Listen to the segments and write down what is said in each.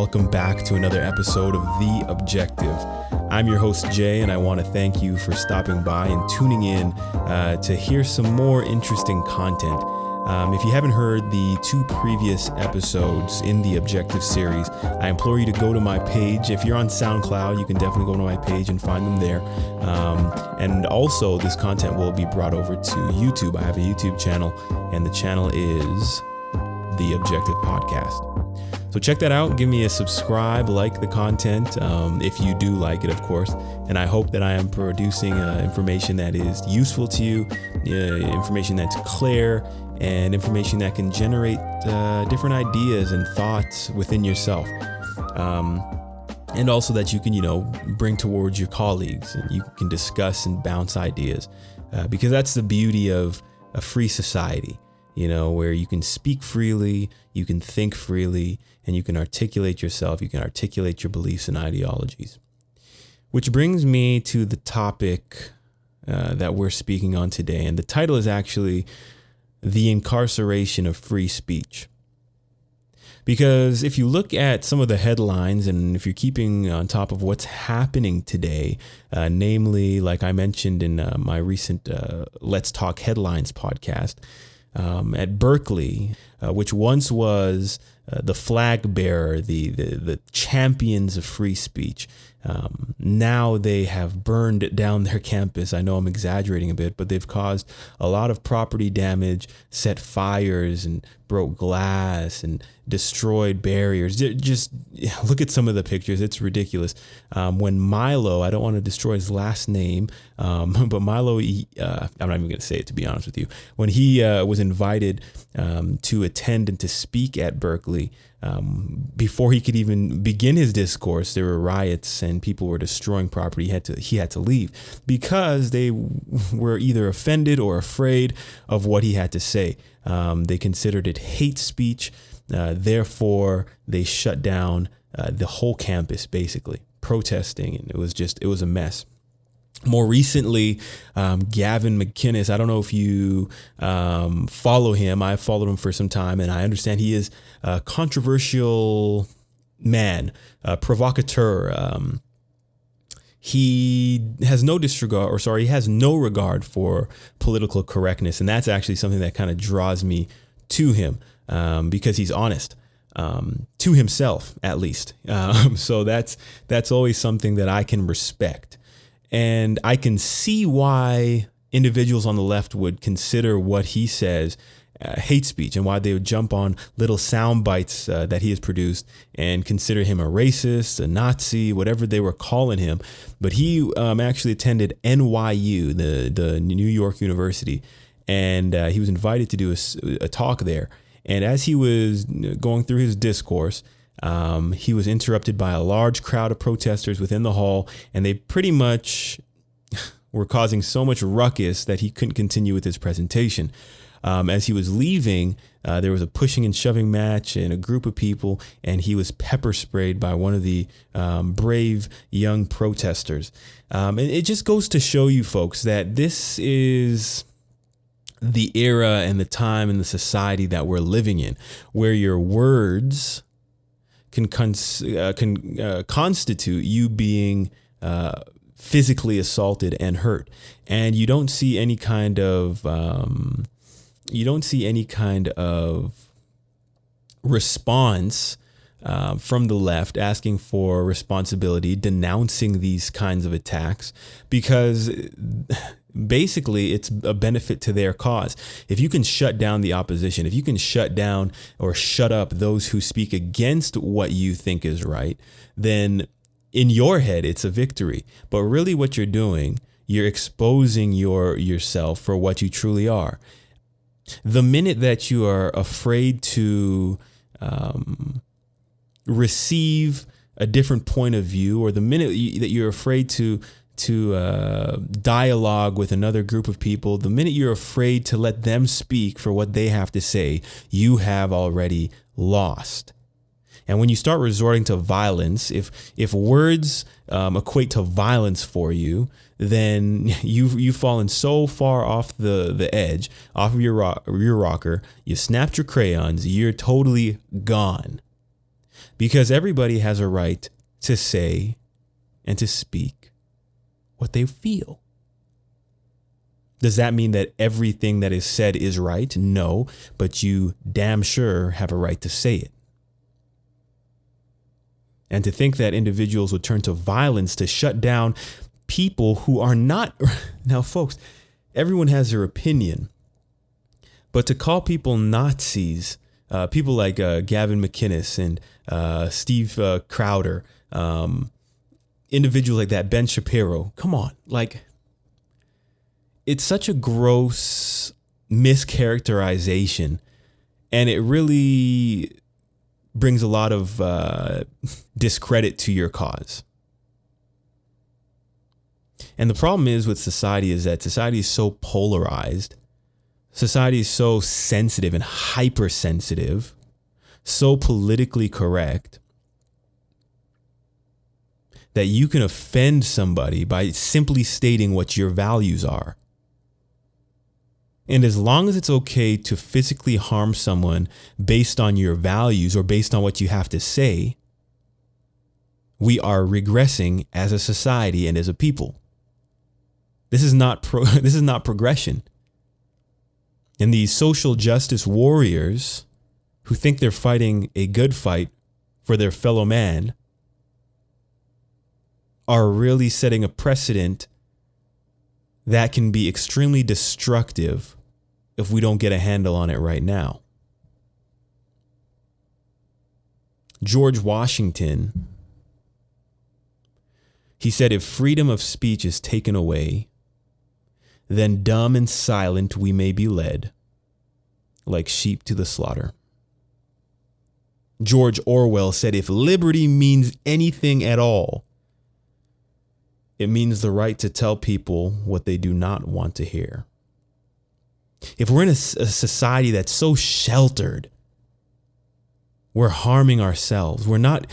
welcome back to another episode of The Objective. I'm your host, Jay, and I want to thank you for stopping by and tuning in to hear some more interesting content. If you haven't heard the two previous episodes in the Objective series, I implore you to go to my page. If you're on SoundCloud, you can definitely go to my page and find them there. And also, this content will be brought over to YouTube. I have a YouTube channel, and the channel is The Objective Podcast. So check that out. Give me a subscribe, like the content, if you do like it, of course. And I hope that I am producing information that is useful to you, information that's clear, and information that can generate different ideas and thoughts within yourself. And also that you can, bring towards your colleagues, and you can discuss and bounce ideas, because that's the beauty of a free society, where you can speak freely, you can think freely, and you can articulate yourself, you can articulate your beliefs and ideologies. Which brings me to the topic that we're speaking on today. And the title is actually The Incarceration of Free Speech. Because if you look at some of the headlines, and if you're keeping on top of what's happening today, namely, like I mentioned in my recent Let's Talk Headlines podcast, at Berkeley, which once was the flag bearer, the champions of free speech. Now they have burned down their campus. I know I'm exaggerating a bit, but they've caused a lot of property damage, set fires and broke glass and destroyed barriers. Just look at some of the pictures. It's ridiculous. When Milo, I don't want to destroy his last name, but Milo, I'm not even going to say it, to be honest with you. When he was invited to attend and to speak at Berkeley, before he could even begin his discourse, there were riots and people were destroying property. He had to leave because they were either offended or afraid of what he had to say. They considered it hate speech. Therefore, they shut down the whole campus, basically protesting. And it was a mess. More recently, Gavin McInnes, I don't know if you follow him. I've followed him for some time, and I understand he is a controversial man, a provocateur. He has no he has no regard for political correctness. And that's actually something that kind of draws me to him, because he's honest. To himself, at least. So that's always something that I can respect. And I can see why individuals on the left would consider what he says hate speech, and why they would jump on little sound bites that he has produced and consider him a racist, a Nazi, whatever they were calling him. But he actually attended NYU, the New York University, and he was invited to do a talk there. And as he was going through his discourse, he was interrupted by a large crowd of protesters within the hall, and they pretty much were causing so much ruckus that he couldn't continue with his presentation. As he was leaving, there was a pushing and shoving match and a group of people, and he was pepper sprayed by one of the brave young protesters. And it just goes to show you, folks, that this is the era and the time and the society that we're living in, where your words can constitute you being physically assaulted and hurt, and you don't see any kind of response from the left asking for responsibility, denouncing these kinds of attacks, because basically it's a benefit to their cause. If you can shut down the opposition, if you can shut down or shut up those who speak against what you think is right, then in your head, it's a victory. But really what you're doing, you're exposing yourself for what you truly are. The minute that you are afraid to receive a different point of view, or the minute that you're afraid to dialogue with another group of people, the minute you're afraid to let them speak for what they have to say, you have already lost. And when you start resorting to violence, if words equate to violence for you, then you've fallen so far off the edge, off of your rocker, you snapped your crayons, you're totally gone. because everybody has a right to say and to speak what they feel. Does that mean that everything that is said is right? No, but you damn sure have a right to say it. And to think that individuals would turn to violence to shut down people who are not. Now, folks, everyone has their opinion, but to call people Nazis, people like Gavin McInnes and Steve Crowder, individuals like that, Ben Shapiro, come on, like, it's such a gross mischaracterization, and it really brings a lot of discredit to your cause. And the problem is with society is that society is so polarized. Society is so sensitive and hypersensitive, so politically correct, that you can offend somebody by simply stating what your values are. And as long as it's okay to physically harm someone based on your values or based on what you have to say, we are regressing as a society and as a people. This is not progression. And these social justice warriors who think they're fighting a good fight for their fellow man are really setting a precedent that can be extremely destructive if we don't get a handle on it right now. George Washington, he said, if freedom of speech is taken away, then dumb and silent we may be led, like sheep to the slaughter. George Orwell said, if liberty means anything at all, it means the right to tell people what they do not want to hear. If we're in a society that's so sheltered, we're harming ourselves. We're not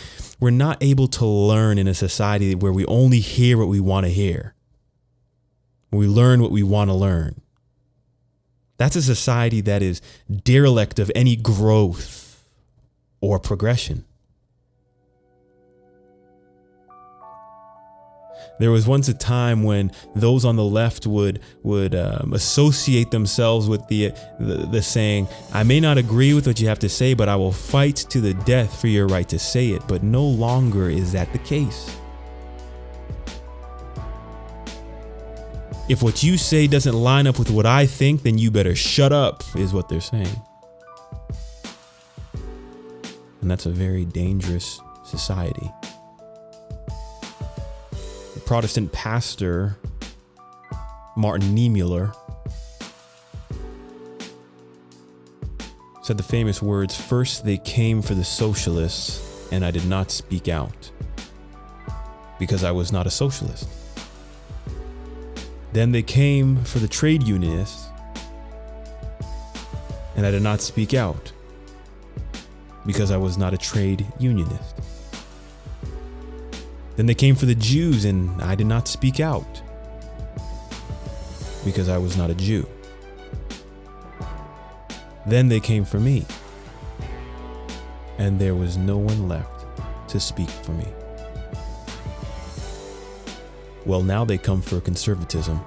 able to learn in a society where we only hear what we want to hear. We learn what we want to learn. That's a society that is derelict of any growth or progression. There was once a time when those on the left would associate themselves with the saying, I may not agree with what you have to say, but I will fight to the death for your right to say it. But no longer is that the case. If what you say doesn't line up with what I think, then you better shut up, is what they're saying. And that's a very dangerous society. Protestant pastor Martin Niemöller said the famous words, first they came for the socialists and I did not speak out because I was not a socialist. Then they came for the trade unionists and I did not speak out because I was not a trade unionist. Then they came for the Jews and I did not speak out because I was not a Jew. Then they came for me and there was no one left to speak for me. Well, now they come for conservatism.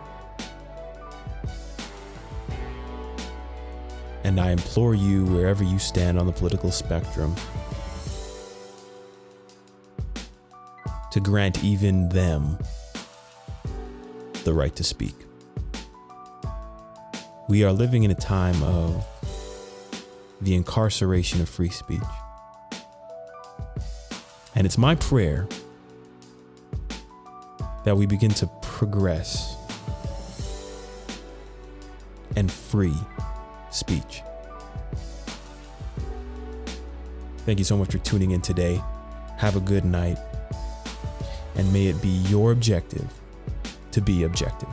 And I implore you, wherever you stand on the political spectrum, to grant even them the right to speak. We are living in a time of the incarceration of free speech. And it's my prayer that we begin to progress and free speech. Thank you so much for tuning in today. Have a good night. And may it be your objective to be objective.